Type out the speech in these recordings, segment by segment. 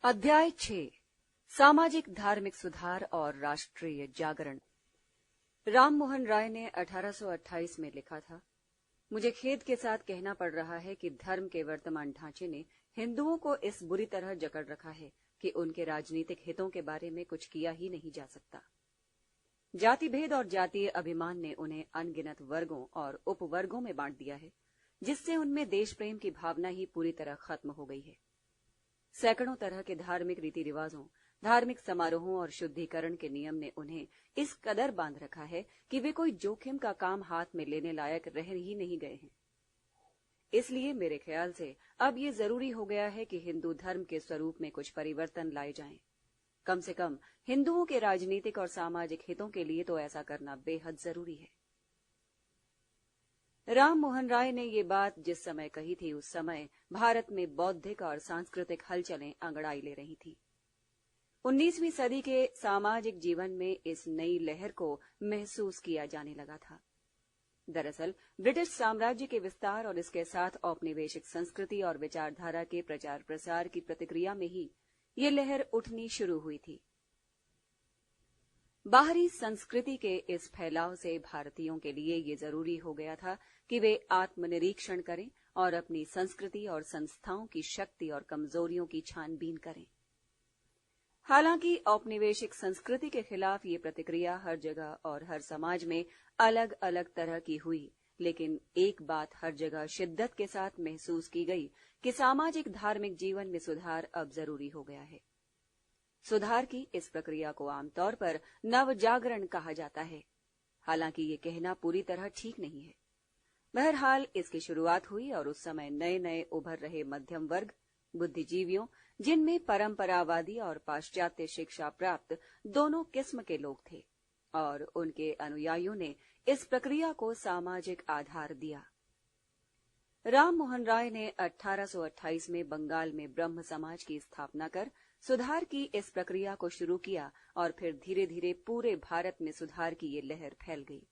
अध्याय 6 सामाजिक धार्मिक सुधार और राष्ट्रीय जागरण। राम मोहन राय ने 1828 में लिखा था, मुझे खेद के साथ कहना पड़ रहा है कि धर्म के वर्तमान ढांचे ने हिंदुओं को इस बुरी तरह जकड़ रखा है कि उनके राजनीतिक हितों के बारे में कुछ किया ही नहीं जा सकता। जाति भेद और जातीय अभिमान ने उन्हें अनगिनत वर्गों और उपवर्गों में बांट दिया है, जिससे उनमें देश प्रेम की भावना ही पूरी तरह खत्म हो गई है। सैकड़ों तरह के धार्मिक रीति रिवाजों, धार्मिक समारोहों और शुद्धिकरण के नियम ने उन्हें इस कदर बांध रखा है कि वे कोई जोखिम का काम हाथ में लेने लायक रह ही नहीं गए हैं। इसलिए मेरे ख्याल से अब ये जरूरी हो गया है कि हिंदू धर्म के स्वरूप में कुछ परिवर्तन लाए जाएं। कम से कम हिंदुओं के राजनीतिक और सामाजिक हितों के लिए तो ऐसा करना बेहद जरूरी है। राम मोहन राय ने ये बात जिस समय कही थी, उस समय भारत में बौद्धिक और सांस्कृतिक हलचलें अंगड़ाई ले रही थी। 19वीं सदी के सामाजिक जीवन में इस नई लहर को महसूस किया जाने लगा था। दरअसल ब्रिटिश साम्राज्य के विस्तार और इसके साथ औपनिवेशिक संस्कृति और विचारधारा के प्रचार प्रसार की प्रतिक्रिया में ही ये लहर उठनी शुरू हुई थी। बाहरी संस्कृति के इस फैलाव से भारतीयों के लिए ये जरूरी हो गया था कि वे आत्मनिरीक्षण करें और अपनी संस्कृति और संस्थाओं की शक्ति और कमजोरियों की छानबीन करें। हालांकि औपनिवेशिक संस्कृति के खिलाफ ये प्रतिक्रिया हर जगह और हर समाज में अलग अलग तरह की हुई, लेकिन एक बात हर जगह शिद्दत के साथ महसूस की गई कि सामाजिक धार्मिक जीवन में सुधार अब जरूरी हो गया है। सुधार की इस प्रक्रिया को आमतौर पर नवजागरण कहा जाता है। हालांकि ये कहना पूरी तरह ठीक नहीं है। बहरहाल इसकी शुरुआत हुई और उस समय नए नए उभर रहे मध्यम वर्ग, बुद्धिजीवियों, जिनमें परंपरावादी और पाश्चात्य शिक्षा प्राप्त दोनों किस्म के लोग थे, और उनके अनुयायियों ने इस प्रक्रिया को सामाजिक आधार दिया। राम मोहन राय ने 1828 में बंगाल में ब्रह्म समाज की स्थापना कर सुधार की इस प्रक्रिया को शुरू किया और फिर धीरे धीरे पूरे भारत में सुधार की ये लहर फैल गई।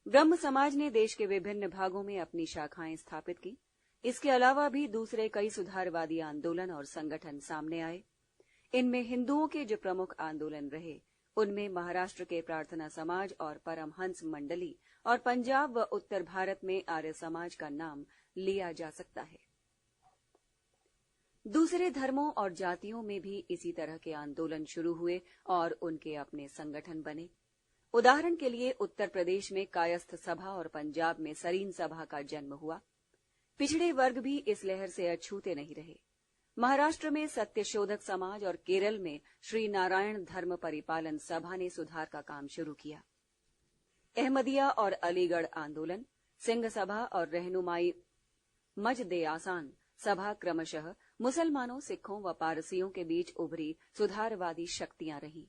ब्रह्म समाज ने देश के विभिन्न भागों में अपनी शाखाएं स्थापित की। इसके अलावा भी दूसरे कई सुधारवादी आंदोलन और संगठन सामने आए। इनमें हिंदुओं के जो प्रमुख आंदोलन रहे, उनमें महाराष्ट्र के प्रार्थना समाज और परमहंस मंडली और पंजाब व उत्तर भारत में आर्य समाज का नाम लिया जा सकता है। दूसरे धर्मों और जातियों में भी इसी तरह के आंदोलन शुरू हुए और उनके अपने संगठन बने। उदाहरण के लिए उत्तर प्रदेश में कायस्थ सभा और पंजाब में सरीन सभा का जन्म हुआ। पिछड़े वर्ग भी इस लहर से अछूते नहीं रहे। महाराष्ट्र में सत्यशोधक समाज और केरल में श्री नारायण धर्म परिपालन सभा ने सुधार का काम शुरू किया। अहमदिया और अलीगढ़ आंदोलन, सिंह सभा और रहनुमाई मजदे आसान सभा क्रमशः मुसलमानों, सिखों व पारसियों के बीच उभरी सुधारवादी शक्तियां रहीं।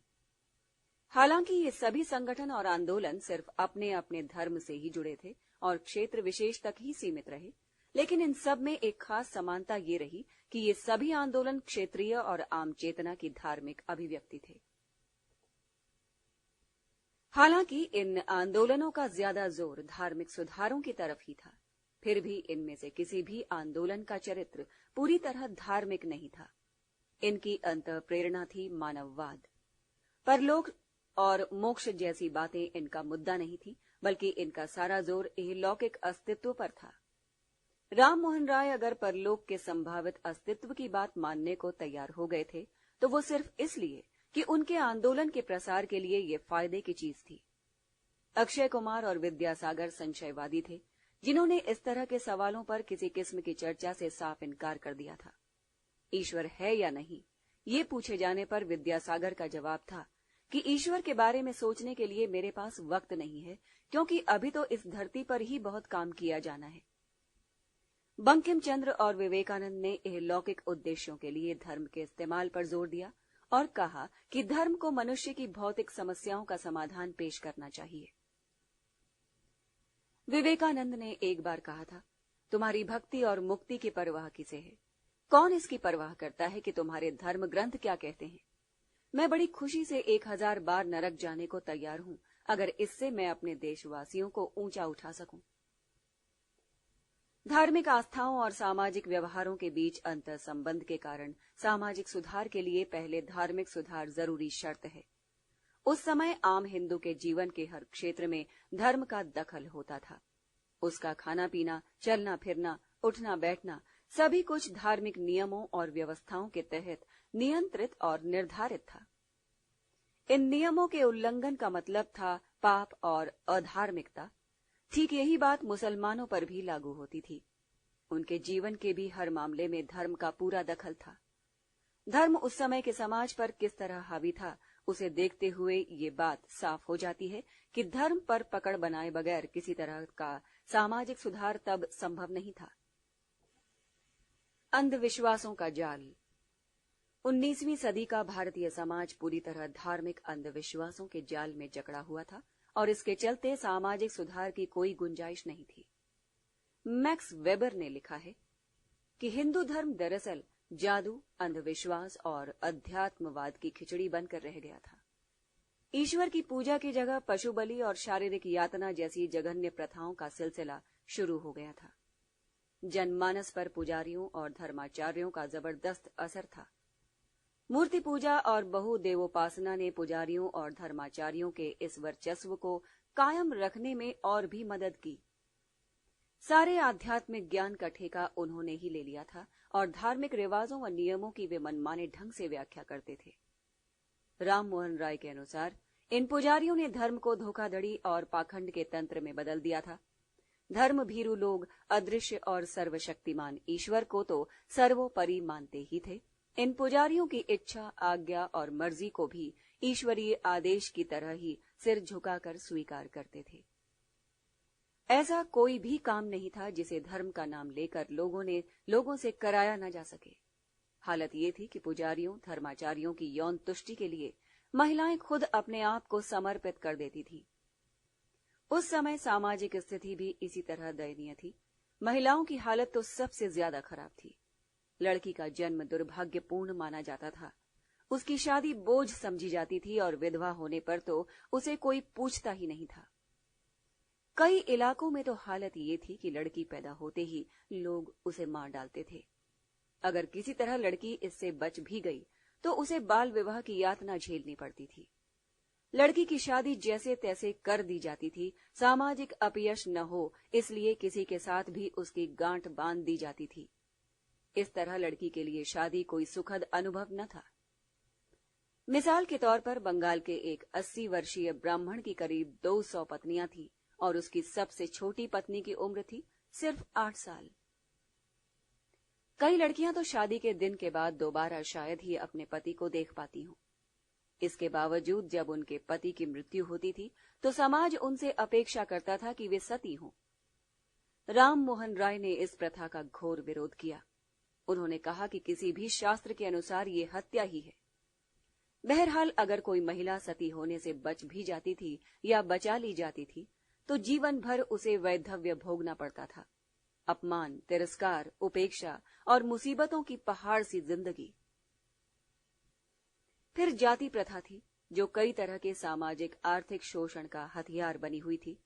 हालांकि ये सभी संगठन और आंदोलन सिर्फ अपने अपने धर्म से ही जुड़े थे और क्षेत्र विशेष तक ही सीमित रहे, लेकिन इन सब में एक खास समानता ये रही कि ये सभी आंदोलन क्षेत्रीय और आम चेतना की धार्मिक अभिव्यक्ति थे। हालांकि इन आंदोलनों का ज्यादा जोर धार्मिक सुधारों की तरफ ही था, फिर भी इनमें से किसी भी आंदोलन का चरित्र पूरी तरह धार्मिक नहीं था। इनकी अंतः प्रेरणा थी मानववाद। परलोक और मोक्ष जैसी बातें इनका मुद्दा नहीं थी, बल्कि इनका सारा जोर इहलौकिक अस्तित्व पर था। राम मोहन राय अगर परलोक के संभावित अस्तित्व की बात मानने को तैयार हो गए थे, तो वो सिर्फ इसलिए कि उनके आंदोलन के प्रसार के लिए ये फायदे की चीज थी। अक्षय कुमार और विद्यासागर संशयवादी थे, जिन्होंने इस तरह के सवालों पर किसी किस्म की चर्चा से साफ इनकार कर दिया था। ईश्वर है या नहीं, ये पूछे जाने पर विद्यासागर का जवाब था कि ईश्वर के बारे में सोचने के लिए मेरे पास वक्त नहीं है, क्योंकि अभी तो इस धरती पर ही बहुत काम किया जाना है। बंकिम चंद्र और विवेकानंद ने इहलौकिक उद्देश्यों के लिए धर्म के इस्तेमाल पर जोर दिया और कहा कि धर्म को मनुष्य की भौतिक समस्याओं का समाधान पेश करना चाहिए। विवेकानंद ने एक बार कहा था, तुम्हारी भक्ति और मुक्ति की परवाह किसे है? कौन इसकी परवाह करता है कि तुम्हारे धर्म ग्रंथ क्या कहते हैं? मैं बड़ी खुशी से 1000 बार नरक जाने को तैयार हूं, अगर इससे मैं अपने देशवासियों को ऊंचा उठा सकूं। धार्मिक आस्थाओं और सामाजिक व्यवहारों के बीच अंतर संबंध के कारण सामाजिक सुधार के लिए पहले धार्मिक सुधार जरूरी शर्त है। उस समय आम हिंदू के जीवन के हर क्षेत्र में धर्म का दखल होता था। उसका खाना पीना, चलना फिरना, उठना बैठना सभी कुछ धार्मिक नियमों और व्यवस्थाओं के तहत नियंत्रित और निर्धारित था। इन नियमों के उल्लंघन का मतलब था पाप और अधार्मिकता। ठीक यही बात मुसलमानों पर भी लागू होती थी। उनके जीवन के भी हर मामले में धर्म का पूरा दखल था। धर्म उस समय के समाज पर किस तरह हावी था, उसे देखते हुए ये बात साफ हो जाती है कि धर्म पर पकड़ बनाए बगैर किसी तरह का सामाजिक सुधार तब संभव नहीं था। अंधविश्वासों का जाल। 19वीं सदी का भारतीय समाज पूरी तरह धार्मिक अंधविश्वासों के जाल में जकड़ा हुआ था और इसके चलते सामाजिक सुधार की कोई गुंजाइश नहीं थी। मैक्स वेबर ने लिखा है कि हिंदू धर्म दरअसल जादू, अंधविश्वास और अध्यात्मवाद की खिचड़ी बनकर रह गया था। ईश्वर की पूजा की जगह पशु बलि और शारीरिक यातना जैसी जघन्य प्रथाओं का सिलसिला शुरू हो गया था। जनमानस पर पुजारियों और धर्माचार्यों का जबरदस्त असर था। मूर्ति पूजा और बहुदेवोपासना ने पुजारियों और धर्माचार्यों के इस वर्चस्व को कायम रखने में और भी मदद की। सारे आध्यात्मिक ज्ञान का ठेका उन्होंने ही ले लिया था और धार्मिक रिवाजों व नियमों की वे मनमाने ढंग से व्याख्या करते थे। राम मोहन राय के अनुसार इन पुजारियों ने धर्म को धोखाधड़ी और पाखंड के तंत्र में बदल दिया था। धर्म भीरू लोग अदृश्य और सर्वशक्तिमान ईश्वर को तो सर्वोपरि मानते ही थे। इन पुजारियों की इच्छा, आज्ञा और मर्जी को भी ईश्वरीय आदेश की तरह ही सिर झुकाकर स्वीकार करते थे। ऐसा कोई भी काम नहीं था जिसे धर्म का नाम लेकर लोगों से कराया न जा सके। हालत ये थी कि पुजारियों, धर्माचार्यों की यौन तुष्टि के लिए महिलाएं खुद अपने आप को समर्पित कर देती थी। उस समय सामाजिक स्थिति भी इसी तरह दयनीय थी। महिलाओं की हालत तो सबसे ज्यादा खराब थी। लड़की का जन्म दुर्भाग्यपूर्ण माना जाता था। उसकी शादी बोझ समझी जाती थी और विधवा होने पर तो उसे कोई पूछता ही नहीं था। कई इलाकों में तो हालत ये थी कि लड़की पैदा होते ही लोग उसे मार डालते थे। अगर किसी तरह लड़की इससे बच भी गई तो उसे बाल विवाह की यातना झेलनी पड़ती थी। लड़की की शादी जैसे तैसे कर दी जाती थी। सामाजिक अपयश न हो इसलिए किसी के साथ भी उसकी गांठ बांध दी जाती थी। इस तरह लड़की के लिए शादी कोई सुखद अनुभव न था। मिसाल के तौर पर बंगाल के एक 80 वर्षीय ब्राह्मण की करीब 200 पत्नियां थीं और उसकी सबसे छोटी पत्नी की उम्र थी सिर्फ 8 साल। कई लड़कियां तो शादी के दिन के बाद दोबारा शायद ही अपने पति को देख पाती हों। इसके बावजूद जब उनके पति की मृत्यु होती थी तो समाज उनसे अपेक्षा करता था कि वे सती हों। राम मोहन राय ने इस प्रथा का घोर विरोध किया। उन्होंने कहा कि किसी भी शास्त्र के अनुसार ये हत्या ही है। बहरहाल अगर कोई महिला सती होने से बच भी जाती थी या बचा ली जाती थी तो जीवन भर उसे वैधव्य भोगना पड़ता था। अपमान, तिरस्कार, उपेक्षा और मुसीबतों की पहाड़ सी जिंदगी। फिर जाति प्रथा थी जो कई तरह के सामाजिक आर्थिक शोषण का हथियार बनी हुई थी।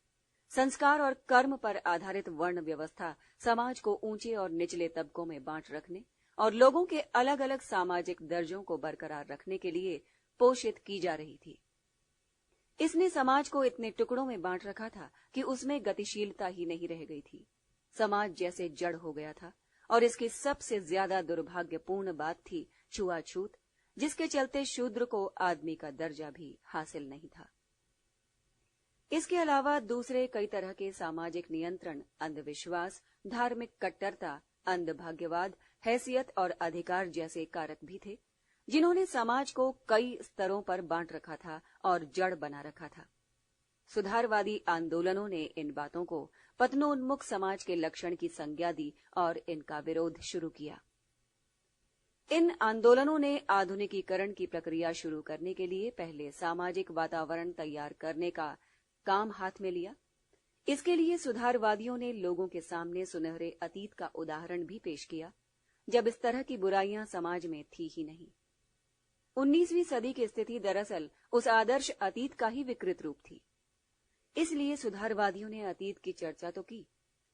संस्कार और कर्म पर आधारित वर्ण व्यवस्था समाज को ऊंचे और निचले तबकों में बांट रखने और लोगों के अलग अलग सामाजिक दर्जों को बरकरार रखने के लिए पोषित की जा रही थी। इसने समाज को इतने टुकड़ों में बांट रखा था कि उसमें गतिशीलता ही नहीं रह गई थी। समाज जैसे जड़ हो गया था और इसकी सबसे ज्यादा दुर्भाग्यपूर्ण बात थी छुआछूत, जिसके चलते शूद्र को आदमी का दर्जा भी हासिल नहीं था। इसके अलावा दूसरे कई तरह के सामाजिक नियंत्रण, अंधविश्वास, धार्मिक कट्टरता, अंधभाग्यवाद, हैसियत और अधिकार जैसे कारक भी थे जिन्होंने समाज को कई स्तरों पर बांट रखा था और जड़ बना रखा था। सुधारवादी आंदोलनों ने इन बातों को पतनोन्मुख समाज के लक्षण की संज्ञा दी और इनका विरोध शुरू किया। इन आंदोलनों ने आधुनिकीकरण की प्रक्रिया शुरू करने के लिए पहले सामाजिक वातावरण तैयार करने का काम हाथ में लिया। इसके लिए सुधारवादियों ने लोगों के सामने सुनहरे अतीत का उदाहरण भी पेश किया जब इस तरह की बुराइयां समाज में थी ही नहीं। 19वीं सदी की स्थिति दरअसल उस आदर्श अतीत का ही विकृत रूप थी। इसलिए सुधारवादियों ने अतीत की चर्चा तो की,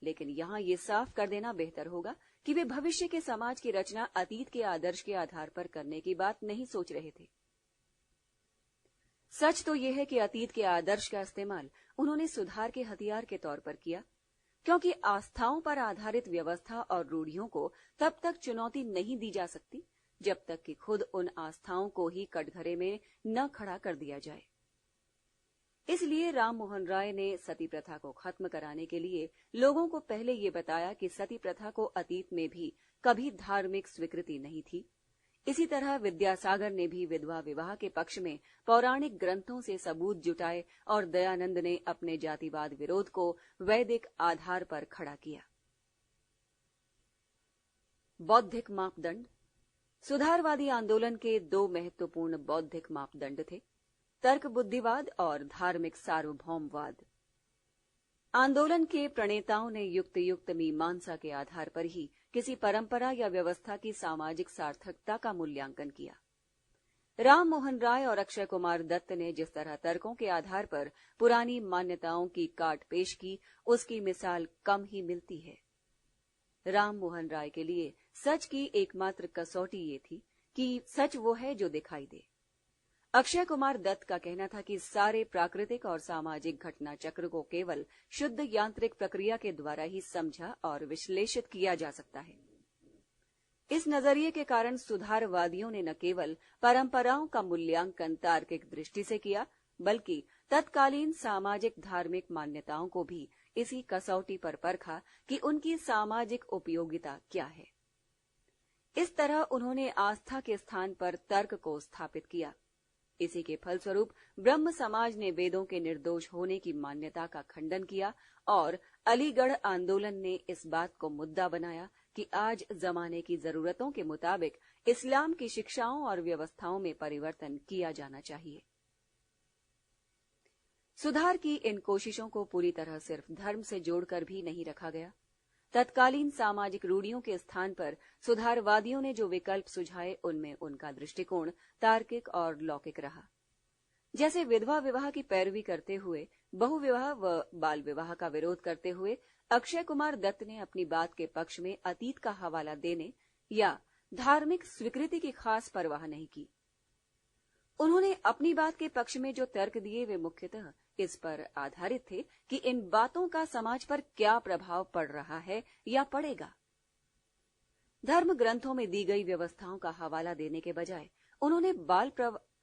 लेकिन यहाँ ये साफ कर देना बेहतर होगा कि वे भविष्य के समाज की रचना अतीत के आदर्श के आधार पर करने की बात नहीं सोच रहे थे। सच तो यह है कि अतीत के आदर्श का इस्तेमाल उन्होंने सुधार के हथियार के तौर पर किया, क्योंकि आस्थाओं पर आधारित व्यवस्था और रूढ़ियों को तब तक चुनौती नहीं दी जा सकती जब तक कि खुद उन आस्थाओं को ही कटघरे में न खड़ा कर दिया जाए। इसलिए राम मोहन राय ने सती प्रथा को खत्म कराने के लिए लोगों को पहले ये बताया कि सती प्रथा को अतीत में भी कभी धार्मिक स्वीकृति नहीं थी। इसी तरह विद्यासागर ने भी विधवा विवाह के पक्ष में पौराणिक ग्रंथों से सबूत जुटाए और दयानंद ने अपने जातिवाद विरोध को वैदिक आधार पर खड़ा किया। बौद्धिक मापदंड। सुधारवादी आंदोलन के दो महत्वपूर्ण बौद्धिक मापदंड थे, तर्क बुद्धिवाद और धार्मिक सार्वभौमवाद। आंदोलन के प्रणेताओं ने युक्त मीमांसा के आधार पर ही किसी परंपरा या व्यवस्था की सामाजिक सार्थकता का मूल्यांकन किया। राम मोहन राय और अक्षय कुमार दत्त ने जिस तरह तर्कों के आधार पर पुरानी मान्यताओं की काट पेश की, उसकी मिसाल कम ही मिलती है। राम मोहन राय के लिए सच की एकमात्र कसौटी ये थी कि सच वो है जो दिखाई दे। अक्षय कुमार दत्त का कहना था कि सारे प्राकृतिक और सामाजिक घटना चक्र को केवल शुद्ध यांत्रिक प्रक्रिया के द्वारा ही समझा और विश्लेषित किया जा सकता है। इस नजरिए के कारण सुधारवादियों ने न केवल परंपराओं का मूल्यांकन तार्किक दृष्टि से किया, बल्कि तत्कालीन सामाजिक धार्मिक मान्यताओं को भी इसी कसौटी पर परखा कि उनकी सामाजिक उपयोगिता क्या है। इस तरह उन्होंने आस्था के स्थान पर तर्क को स्थापित किया। इसी के फलस्वरूप ब्रह्म समाज ने वेदों के निर्दोष होने की मान्यता का खंडन किया और अलीगढ़ आंदोलन ने इस बात को मुद्दा बनाया कि आज जमाने की जरूरतों के मुताबिक इस्लाम की शिक्षाओं और व्यवस्थाओं में परिवर्तन किया जाना चाहिए। सुधार की इन कोशिशों को पूरी तरह सिर्फ धर्म से जोड़कर भी नहीं रखा गया। तत्कालीन सामाजिक रूढ़ियों के स्थान पर सुधारवादियों ने जो विकल्प सुझाए, उनमें उनका दृष्टिकोण तार्किक और लौकिक रहा। जैसे विधवा विवाह की पैरवी करते हुए, बहुविवाह व बाल विवाह का विरोध करते हुए अक्षय कुमार दत्त ने अपनी बात के पक्ष में अतीत का हवाला देने या धार्मिक स्वीकृति की खास परवाह नहीं की। उन्होंने अपनी बात के पक्ष में जो तर्क दिए वे मुख्यतः इस पर आधारित थे कि इन बातों का समाज पर क्या प्रभाव पड़ रहा है या पड़ेगा। धर्म ग्रंथों में दी गई व्यवस्थाओं का हवाला देने के बजाय उन्होंने बाल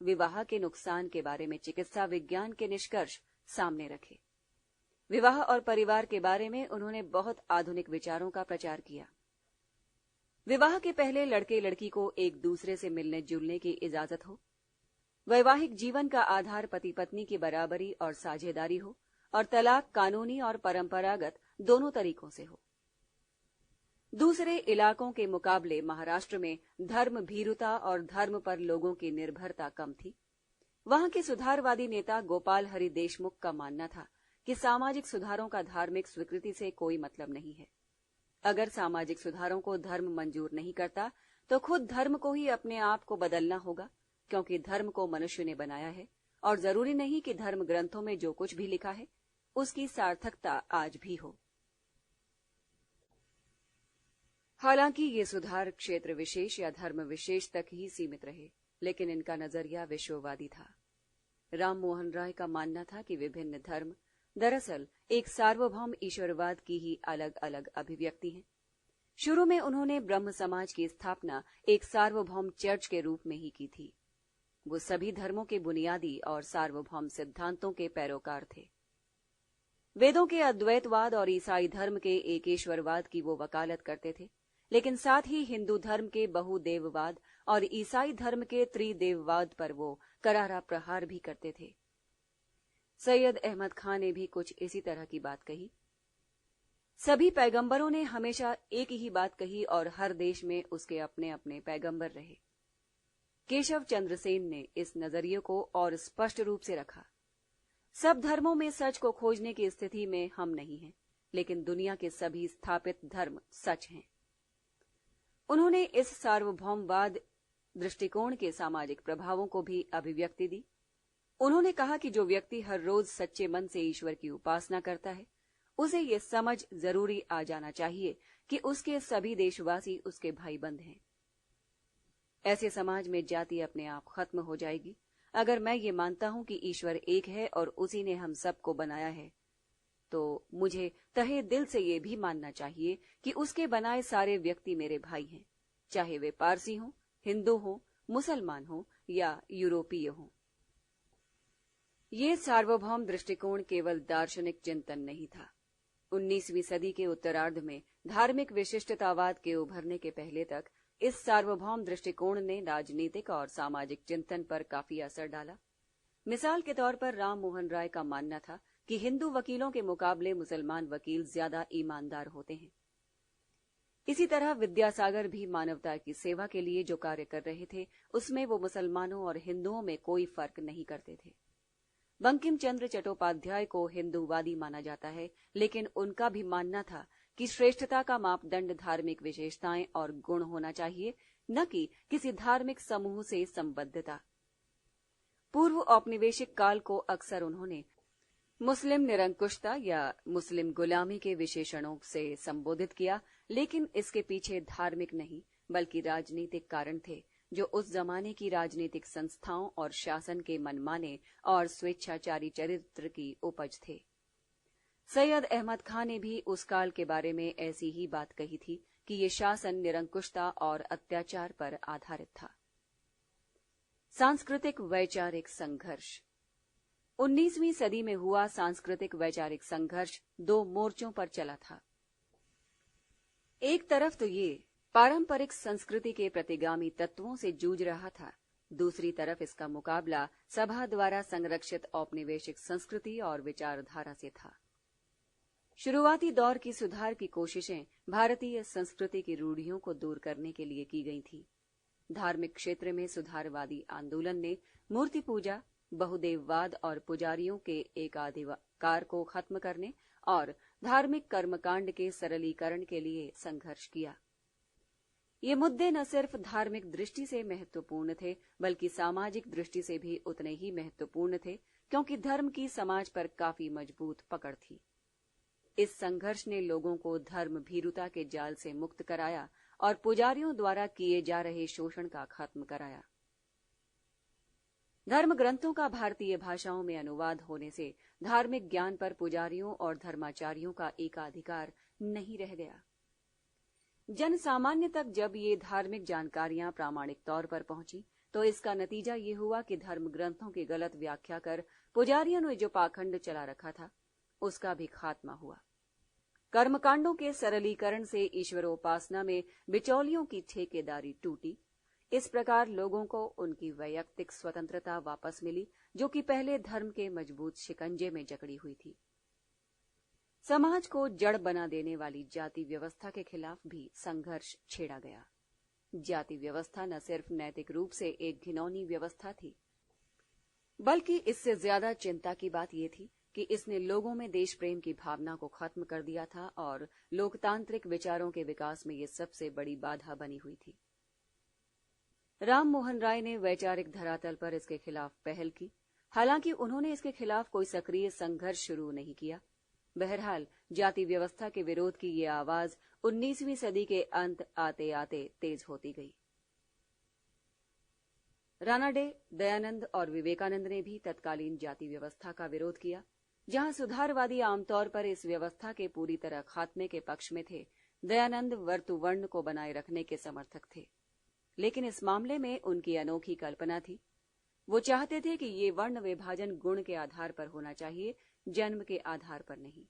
विवाह के नुकसान के बारे में चिकित्सा विज्ञान के निष्कर्ष सामने रखे। विवाह और परिवार के बारे में उन्होंने बहुत आधुनिक विचारों का प्रचार किया। विवाह के पहले लड़के लड़की को एक दूसरे से मिलने जुलने की इजाजत हो, वैवाहिक जीवन का आधार पति पत्नी की बराबरी और साझेदारी हो और तलाक कानूनी और परंपरागत दोनों तरीकों से हो। दूसरे इलाकों के मुकाबले महाराष्ट्र में धर्म भीरुता और धर्म पर लोगों की निर्भरता कम थी। वहां के सुधारवादी नेता गोपाल हरि देशमुख का मानना था कि सामाजिक सुधारों का धार्मिक स्वीकृति से कोई मतलब नहीं है। अगर सामाजिक सुधारों को धर्म मंजूर नहीं करता तो खुद धर्म को ही अपने आप को बदलना होगा, क्योंकि धर्म को मनुष्य ने बनाया है और जरूरी नहीं कि धर्म ग्रंथों में जो कुछ भी लिखा है उसकी सार्थकता आज भी हो। हालांकि ये सुधार क्षेत्र विशेष या धर्म विशेष तक ही सीमित रहे, लेकिन इनका नजरिया विश्ववादी था। राम मोहन राय का मानना था कि विभिन्न धर्म दरअसल एक सार्वभौम ईश्वरवाद की ही अलग अलग अभिव्यक्ति हैं। शुरू में उन्होंने ब्रह्म समाज की स्थापना एक सार्वभौम चर्च के रूप में ही की थी। वो सभी धर्मों के बुनियादी और सार्वभौम सिद्धांतों के पैरोकार थे। वेदों के अद्वैतवाद और ईसाई धर्म के एकेश्वरवाद की वो वकालत करते थे, लेकिन साथ ही हिंदू धर्म के बहुदेववाद और ईसाई धर्म के त्रिदेववाद पर वो करारा प्रहार भी करते थे। सैयद अहमद खान ने भी कुछ इसी तरह की बात कही। सभी पैगंबरों ने हमेशा एक ही बात कही और हर देश में उसके अपने अपने पैगंबर रहे। केशव चंद्र सेन ने इस नजरिए को और स्पष्ट रूप से रखा। सब धर्मों में सच को खोजने की स्थिति में हम नहीं हैं, लेकिन दुनिया के सभी स्थापित धर्म सच हैं। उन्होंने इस सार्वभौमवाद दृष्टिकोण के सामाजिक प्रभावों को भी अभिव्यक्ति दी। उन्होंने कहा कि जो व्यक्ति हर रोज सच्चे मन से ईश्वर की उपासना करता है, उसे ये समझ जरूरी आ जाना चाहिए कि उसके सभी देशवासी उसके भाई बंद हैं। ऐसे समाज में जाति अपने आप खत्म हो जाएगी। अगर मैं ये मानता हूं कि ईश्वर एक है और उसी ने हम सबको बनाया है, तो मुझे तहे दिल से ये भी मानना चाहिए कि उसके बनाए सारे व्यक्ति मेरे भाई हैं, चाहे वे पारसी हों, हिंदू हों, मुसलमान हों या यूरोपीय हों। ये सार्वभौम दृष्टिकोण केवल दार्शनिक चिंतन नहीं था। 19वीं सदी के उत्तरार्ध में धार्मिक विशिष्टतावाद के उभरने के पहले तक इस सार्वभौम दृष्टिकोण ने राजनीतिक और सामाजिक चिंतन पर काफी असर डाला। मिसाल के तौर पर राम मोहन राय का मानना था कि हिंदू वकीलों के मुकाबले मुसलमान वकील ज्यादा ईमानदार होते हैं। इसी तरह विद्यासागर भी मानवता की सेवा के लिए जो कार्य कर रहे थे, उसमें वो मुसलमानों और हिंदुओं में कोई फर्क नहीं करते थे। बंकिम चंद्र चट्टोपाध्याय को हिंदूवादी माना जाता है, लेकिन उनका भी मानना था कि श्रेष्ठता का मापदंड धार्मिक विशेषताएं और गुण होना चाहिए, न कि किसी धार्मिक समूह से संबद्धता। पूर्व औपनिवेशिक काल को अक्सर उन्होंने मुस्लिम निरंकुशता या मुस्लिम गुलामी के विशेषणों से संबोधित किया, लेकिन इसके पीछे धार्मिक नहीं बल्कि राजनीतिक कारण थे, जो उस जमाने की राजनीतिक संस्थाओं और शासन के मनमाने और स्वेच्छाचारी चरित्र की उपज थे। सैयद अहमद खान ने भी उस काल के बारे में ऐसी ही बात कही थी कि ये शासन निरंकुशता और अत्याचार पर आधारित था। सांस्कृतिक वैचारिक संघर्ष। 19वीं सदी में हुआ सांस्कृतिक वैचारिक संघर्ष दो मोर्चों पर चला था। एक तरफ तो ये पारंपरिक संस्कृति के प्रतिगामी तत्वों से जूझ रहा था, दूसरी तरफ इसका मुकाबला सभा द्वारा संरक्षित औपनिवेशिक संस्कृति और विचारधारा से था। शुरुआती दौर की सुधार की कोशिशें भारतीय संस्कृति की रूढ़ियों को दूर करने के लिए की गई थी। धार्मिक क्षेत्र में सुधारवादी आंदोलन ने मूर्ति पूजा, बहुदेववाद और पुजारियों के एकाधिकार को खत्म करने और धार्मिक कर्मकांड के सरलीकरण के लिए संघर्ष किया। ये मुद्दे न सिर्फ धार्मिक दृष्टि से महत्वपूर्ण थे, बल्कि सामाजिक दृष्टि से भी उतने ही महत्वपूर्ण थे, क्योंकि धर्म की समाज पर काफी मजबूत पकड़ थी। इस संघर्ष ने लोगों को धर्म भीरुता के जाल से मुक्त कराया और पुजारियों द्वारा किए जा रहे शोषण का खत्म कराया। धर्म ग्रंथों का भारतीय भाषाओं में अनुवाद होने से धार्मिक ज्ञान पर पुजारियों और धर्माचार्यों का एकाधिकार नहीं रह गया। जन सामान्य तक जब ये धार्मिक जानकारियां प्रामाणिक तौर पर पहुंची, तो इसका नतीजा ये हुआ कि धर्म ग्रंथों की गलत व्याख्या कर पुजारियों ने जो पाखंड चला रखा था, उसका भी खात्मा हुआ। कर्मकांडों के सरलीकरण से ईश्वरोपासना में बिचौलियों की ठेकेदारी टूटी। इस प्रकार लोगों को उनकी वैयक्तिक स्वतंत्रता वापस मिली, जो कि पहले धर्म के मजबूत शिकंजे में जकड़ी हुई थी। समाज को जड़ बना देने वाली जाति व्यवस्था के खिलाफ भी संघर्ष छेड़ा गया। जाति व्यवस्था न सिर्फ नैतिक रूप से एक घिनौनी व्यवस्था थी, बल्कि इससे ज्यादा चिंता की बात यह थी कि इसने लोगों में देश प्रेम की भावना को खत्म कर दिया था और लोकतांत्रिक विचारों के विकास में ये सबसे बड़ी बाधा बनी हुई थी। राम मोहन राय ने वैचारिक धरातल पर इसके खिलाफ पहल की। हालांकि उन्होंने इसके खिलाफ कोई सक्रिय संघर्ष शुरू नहीं किया। बहरहाल जाति व्यवस्था के विरोध की ये आवाज 19वीं सदी के अंत आते आते तेज होती गई। रानाडे, दयानंद और विवेकानंद ने भी तत्कालीन जाति व्यवस्था का विरोध किया। जहां सुधारवादी आमतौर पर इस व्यवस्था के पूरी तरह खात्मे के पक्ष में थे, दयानंद वर्तुवर्ण को बनाए रखने के समर्थक थे। लेकिन इस मामले में उनकी अनोखी कल्पना थी। वो चाहते थे कि ये वर्ण विभाजन गुण के आधार पर होना चाहिए, जन्म के आधार पर नहीं।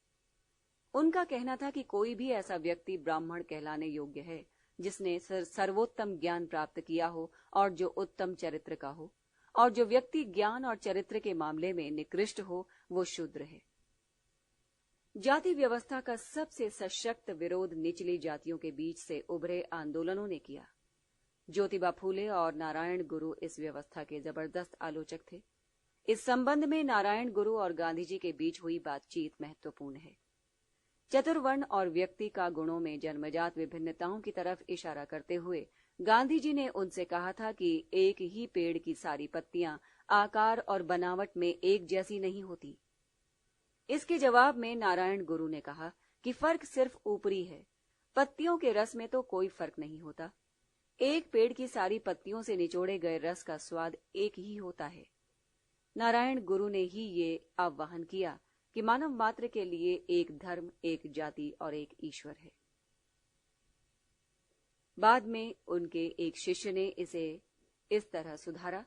उनका कहना था कि कोई भी ऐसा व्यक्ति ब्राह्मण कहलाने योग्य है जिसने सर्वोत्तम ज्ञान प्राप्त किया हो और जो उत्तम चरित्र का हो, और जो व्यक्ति ज्ञान और चरित्र के मामले में निकृष्ट हो वो शूद्र है। जाति व्यवस्था का सबसे सशक्त विरोध निचली जातियों के बीच से उभरे आंदोलनों ने किया। ज्योतिबा फूले और नारायण गुरु इस व्यवस्था के जबरदस्त आलोचक थे। इस संबंध में नारायण गुरु और गांधी जी के बीच हुई बातचीत महत्वपूर्ण है। चतुर्वर्ण और व्यक्ति का गुणों में जन्मजात विभिन्नताओं की तरफ इशारा करते हुए गांधी जी ने उनसे कहा था कि एक ही पेड़ की सारी पत्तियां आकार और बनावट में एक जैसी नहीं होती। इसके जवाब में नारायण गुरु ने कहा कि फर्क सिर्फ ऊपरी है, पत्तियों के रस में तो कोई फर्क नहीं होता। एक पेड़ की सारी पत्तियों से निचोड़े गए रस का स्वाद एक ही होता है। नारायण गुरु ने ही ये आह्वान किया कि मानव मात्र के लिए एक धर्म, एक जाति और एक ईश्वर है। बाद में उनके एक शिष्य ने इसे इस तरह सुधारा,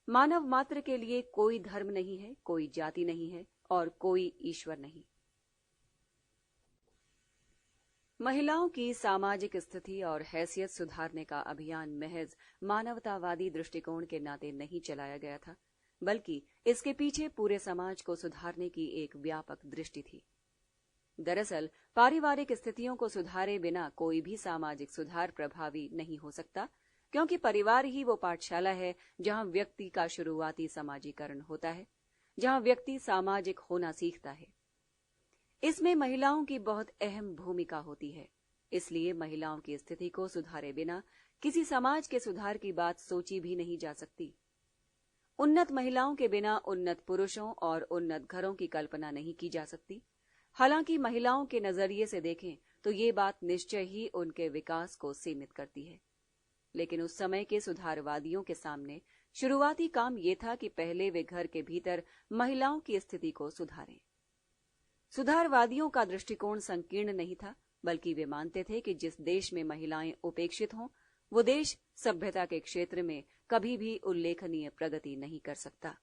मानव मात्र के लिए कोई धर्म नहीं है, कोई जाति नहीं है और कोई ईश्वर नहीं। महिलाओं की सामाजिक स्थिति और हैसियत सुधारने का अभियान महज मानवतावादी दृष्टिकोण के नाते नहीं चलाया गया था, बल्कि इसके पीछे पूरे समाज को सुधारने की एक व्यापक दृष्टि थी। दरअसल पारिवारिक स्थितियों को सुधारे बिना कोई भी सामाजिक सुधार प्रभावी नहीं हो सकता, क्योंकि परिवार ही वो पाठशाला है जहां व्यक्ति का शुरुआती समाजीकरण होता है, जहां व्यक्ति सामाजिक होना सीखता है। इसमें महिलाओं की बहुत अहम भूमिका होती है। इसलिए महिलाओं की स्थिति को सुधारे बिना किसी समाज के सुधार की बात सोची भी नहीं जा सकती। उन्नत महिलाओं के बिना उन्नत पुरुषों और उन्नत घरों की कल्पना नहीं की जा सकती। हालांकि महिलाओं के नजरिए से देखें तो ये बात निश्चय ही उनके विकास को सीमित करती है। लेकिन उस समय के सुधारवादियों के सामने शुरुआती काम ये था कि पहले वे घर के भीतर महिलाओं की स्थिति को सुधारें। सुधारवादियों का दृष्टिकोण संकीर्ण नहीं था, बल्कि वे मानते थे कि जिस देश में महिलाएं उपेक्षित हों, वो देश सभ्यता के क्षेत्र में कभी भी उल्लेखनीय प्रगति नहीं कर सकता।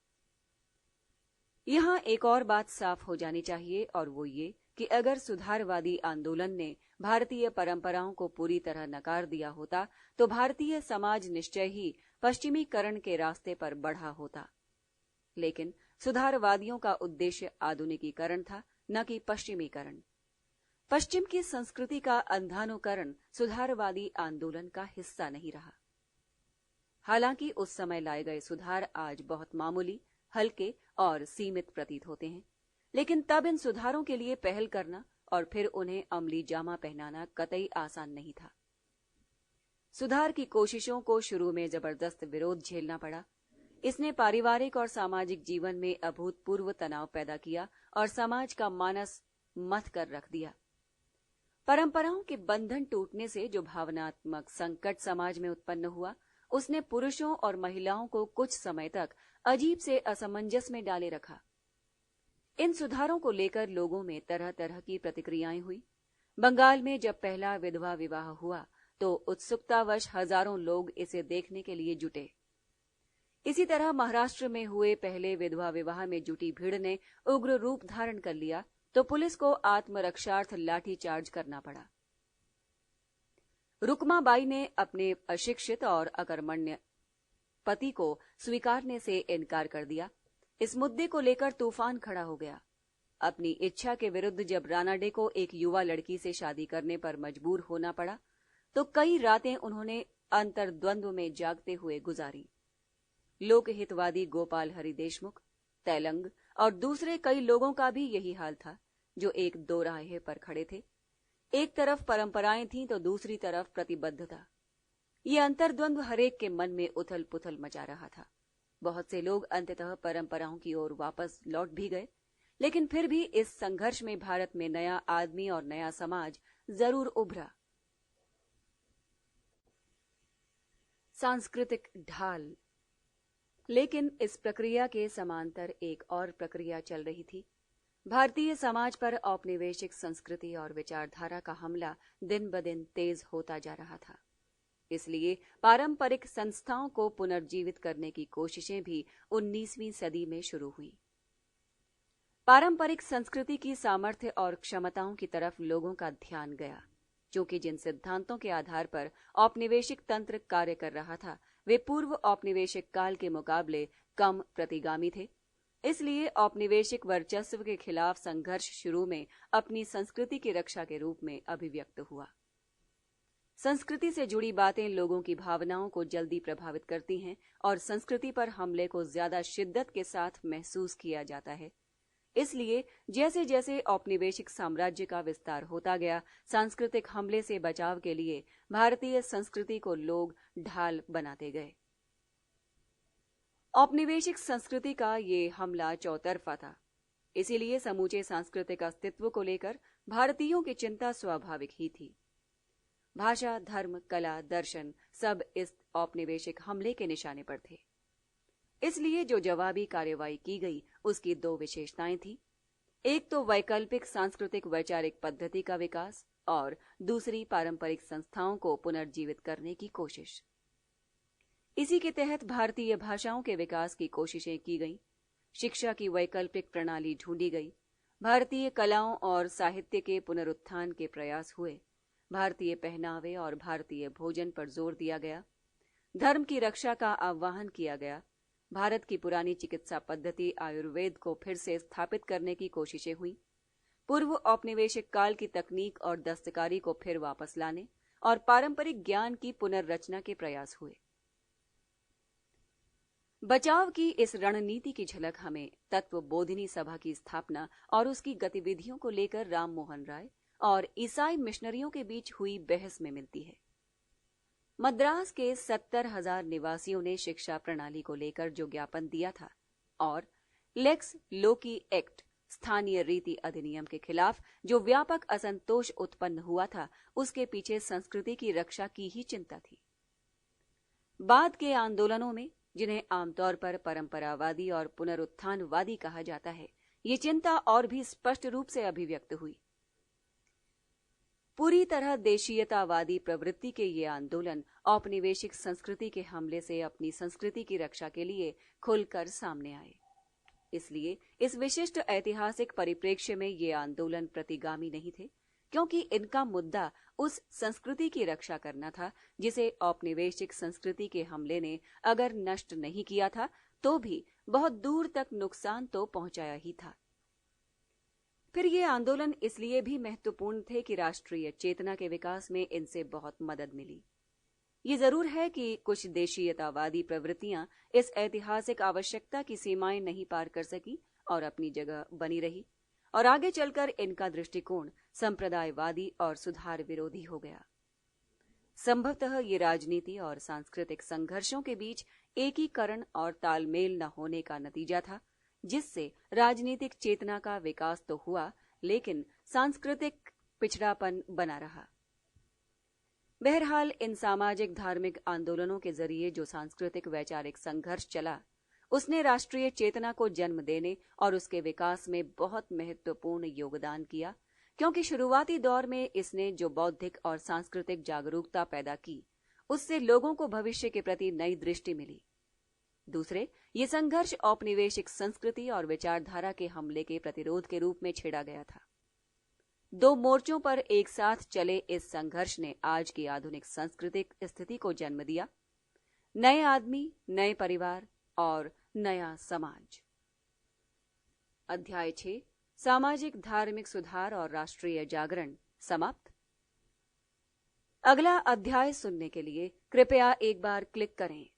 यहां एक और बात साफ हो जानी चाहिए, और वो ये कि अगर सुधारवादी आंदोलन ने भारतीय परंपराओं को पूरी तरह नकार दिया होता तो भारतीय समाज निश्चय ही पश्चिमीकरण के रास्ते पर बढ़ा होता। लेकिन सुधारवादियों का उद्देश्य आधुनिकीकरण था, न कि पश्चिमीकरण। पश्चिम की संस्कृति का अंधानुकरण सुधारवादी आंदोलन का हिस्सा नहीं रहा। हालांकि उस समय लाए गए सुधार आज बहुत मामूली, हल्के और सीमित प्रतीत होते हैं, लेकिन तब इन सुधारों के लिए पहल करना और फिर उन्हें अमली जामा पहनाना कतई आसान नहीं था। सुधार की कोशिशों को शुरू में जबरदस्त विरोध झेलना पड़ा। इसने पारिवारिक और सामाजिक जीवन में अभूतपूर्व तनाव पैदा किया और समाज का मानस मथ कर रख दिया। परंपराओं के बंधन टूटने से जो भावनात्मक संकट समाज में उत्पन्न हुआ, उसने पुरुषों और महिलाओं को कुछ समय तक अजीब से असमंजस में डाले रखा। इन सुधारों को लेकर लोगों में तरह तरह की प्रतिक्रियाएं हुई। बंगाल में जब पहला विधवा विवाह हुआ तो उत्सुकतावश हजारों लोग इसे देखने के लिए जुटे। इसी तरह महाराष्ट्र में हुए पहले विधवा विवाह में जुटी भीड़ ने उग्र रूप धारण कर लिया तो पुलिस को आत्मरक्षार्थ लाठीचार्ज करना पड़ा। रुकमाबाई ने अपने अशिक्षित और अकर्मण्य पति को स्वीकारने से इनकार कर दिया। इस मुद्दे को लेकर तूफान खड़ा हो गया। अपनी इच्छा के विरुद्ध जब रानाडे को एक युवा लड़की से शादी करने पर मजबूर होना पड़ा तो कई रातें उन्होंने अंतर्द्वंद्व में जागते हुए गुजारी। लोकहितवादी गोपाल हरि देशमुख, तैलंग और दूसरे कई लोगों का भी यही हाल था, जो एक दोराहे पर खड़े थे। एक तरफ परंपराएं थीं तो दूसरी तरफ प्रतिबद्धता। ये अंतर्द्वंद्व हरेक के मन में उथल पुथल मचा रहा था। बहुत से लोग अंततः परंपराओं की ओर वापस लौट भी गए, लेकिन फिर भी इस संघर्ष में भारत में नया आदमी और नया समाज जरूर उभरा। सांस्कृतिक ढाल। लेकिन इस प्रक्रिया के समांतर एक और प्रक्रिया चल रही थी। भारतीय समाज पर औपनिवेशिक संस्कृति और विचारधारा का हमला दिन ब दिन तेज होता जा रहा था। इसलिए पारंपरिक संस्थाओं को पुनर्जीवित करने की कोशिशें भी 19वीं सदी में शुरू हुई। पारंपरिक संस्कृति की सामर्थ्य और क्षमताओं की तरफ लोगों का ध्यान गया, क्योंकि जिन सिद्धांतों के आधार पर औपनिवेशिक तंत्र कार्य कर रहा था वे पूर्व औपनिवेशिक काल के मुकाबले कम प्रतिगामी थे। इसलिए औपनिवेशिक वर्चस्व के खिलाफ संघर्ष शुरू में अपनी संस्कृति की रक्षा के रूप में अभिव्यक्त हुआ। संस्कृति से जुड़ी बातें लोगों की भावनाओं को जल्दी प्रभावित करती हैं और संस्कृति पर हमले को ज्यादा शिद्दत के साथ महसूस किया जाता है। इसलिए जैसे जैसे औपनिवेशिक साम्राज्य का विस्तार होता गया, सांस्कृतिक हमले से बचाव के लिए भारतीय संस्कृति को लोग ढाल बनाते गए। औपनिवेशिक संस्कृति का ये हमला चौतरफा था। इसीलिए समूचे सांस्कृतिक अस्तित्व को लेकर भारतीयों की चिंता स्वाभाविक ही थी। भाषा, धर्म, कला, दर्शन सब इस औपनिवेशिक हमले के निशाने पर थे। इसलिए जो जवाबी कार्यवाही की गई उसकी दो विशेषताएं थी। एक तो वैकल्पिक सांस्कृतिक वैचारिक पद्धति का विकास और दूसरी पारंपरिक संस्थाओं को पुनर्जीवित करने की कोशिश। इसी के तहत भारतीय भाषाओं के विकास की कोशिशें की गईं, शिक्षा की वैकल्पिक प्रणाली ढूंढी गई, भारतीय कलाओं और साहित्य के पुनरुत्थान के प्रयास हुए, भारतीय पहनावे और भारतीय भोजन पर जोर दिया गया, धर्म की रक्षा का आह्वान किया गया, भारत की पुरानी चिकित्सा पद्धति आयुर्वेद को फिर से स्थापित करने की कोशिशें हुई, पूर्व औपनिवेशिक काल की तकनीक और दस्तकारी को फिर वापस लाने और पारंपरिक ज्ञान की पुनर्रचना के प्रयास हुए। बचाव की इस रणनीति की झलक हमें तत्वबोधिनी सभा की स्थापना और उसकी गतिविधियों को लेकर राम मोहन राय और ईसाई मिशनरियों के बीच हुई बहस में मिलती है। मद्रास के 70,000 निवासियों ने शिक्षा प्रणाली को लेकर जो ज्ञापन दिया था और लेक्स लोकी एक्ट स्थानीय रीति अधिनियम के खिलाफ जो व्यापक असंतोष उत्पन्न हुआ था, उसके पीछे संस्कृति की रक्षा की ही चिंता थी। बाद के आंदोलनों में, जिन्हें आमतौर पर परंपरावादी और पुनरुत्थानवादी कहा जाता है, ये चिंता और भी स्पष्ट रूप से अभिव्यक्त हुई। पूरी तरह देशीयतावादी प्रवृत्ति के ये आंदोलन औपनिवेशिक संस्कृति के हमले से अपनी संस्कृति की रक्षा के लिए खुलकर सामने आए। इसलिए इस विशिष्ट ऐतिहासिक परिप्रेक्ष्य में ये आंदोलन प्रतिगामी नहीं थे, क्योंकि इनका मुद्दा उस संस्कृति की रक्षा करना था जिसे औपनिवेशिक संस्कृति के हमले ने अगर नष्ट नहीं किया था तो भी बहुत दूर तक नुकसान तो पहुंचाया ही था। फिर ये आंदोलन इसलिए भी महत्वपूर्ण थे कि राष्ट्रीय चेतना के विकास में इनसे बहुत मदद मिली। ये जरूर है कि कुछ देशीयतावादी प्रवृत्तियां इस ऐतिहासिक आवश्यकता की सीमाएं नहीं पार कर सकी और अपनी जगह बनी रही, और आगे चलकर इनका दृष्टिकोण संप्रदायवादी और सुधार विरोधी हो गया। संभवतः ये राजनीति और सांस्कृतिक संघर्षों के बीच एकीकरण और तालमेल न होने का नतीजा था, जिससे राजनीतिक चेतना का विकास तो हुआ लेकिन सांस्कृतिक पिछड़ापन बना रहा। बहरहाल इन सामाजिक धार्मिक आंदोलनों के जरिए जो सांस्कृतिक वैचारिक संघर्ष चला, उसने राष्ट्रीय चेतना को जन्म देने और उसके विकास में बहुत महत्वपूर्ण योगदान किया, क्योंकि शुरुआती दौर में इसने जो बौद्धिक और सांस्कृतिक जागरूकता पैदा की, उससे लोगों को भविष्य के प्रति नई दृष्टि मिली। दूसरे, ये संघर्ष औपनिवेशिक संस्कृति और विचारधारा के हमले के प्रतिरोध के रूप में छेड़ा गया था। दो मोर्चों पर एक साथ चले इस संघर्ष ने आज की आधुनिक सांस्कृतिक स्थिति को जन्म दिया, नए आदमी, नए परिवार और नया समाज। अध्याय 6, सामाजिक धार्मिक सुधार और राष्ट्रीय जागरण, समाप्त। अगला अध्याय सुनने के लिए कृपया एक बार क्लिक करें।